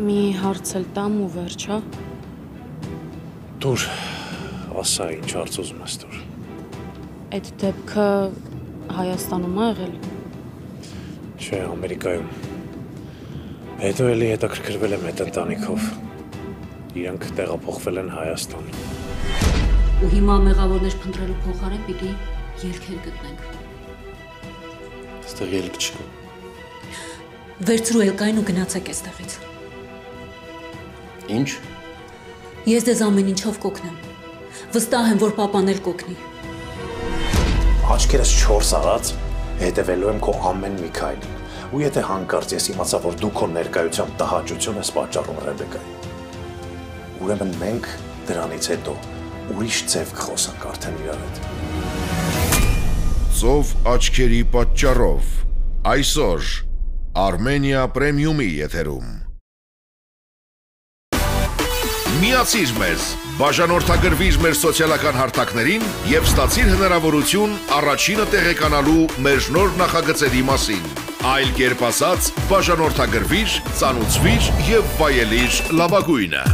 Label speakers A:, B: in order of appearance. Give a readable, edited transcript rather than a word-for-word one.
A: Մի հարց էլ տամ ու վերջ, հա։
B: Դուր, ասա ինչ հարց ուզում ես դուր։
A: Այդ դեպքը Հայաստանում ա եղել։
B: Չէ, Ամերիկայում։ Հետո էլի հետաքրքրվել եմ այդ ընտանիքով։ Իրանք տեղափոխվել են Հայաստան։
C: Ու հիմա մեղավորներ փնտրելու փոխարեն պիտի ելքեր գտնենք։
B: Այստեղ ելք չկա։
C: Վերցրու ելքային ու գնացեք այստեղից։
D: Ինչ։
C: Ես դեզ ամեն ինչով կօգնեմ։ Վստահ եմ, որ պապան էլ կօգնի։
B: Աչքերս 4 արած, հետևելու եմ քո ամեն մի քայլին։ Ու եթե հանկարծ ես իմացա, որ դու քո ներկայությամբ տհաճություն ես պատճառում Ռեբեկային, ուրեմն մենք դրանից հետո ուրիշ ձև կխոսանք արդեն իրար հետ։
E: Ծով աչքերի պատճառով այսօր Armenia Premium-ի եթերում Միացիր մեզ, բաժանորդագրվիր մեր սոցիալական հարթակներին և ստացիր հնարավորություն առաջինը տեղեկանալու մեր նոր նախագծերի մասին։ Այլ կերպ ասած, բաժանորդագրվիր, ծանուցվիր և վայելիր լավագույնը։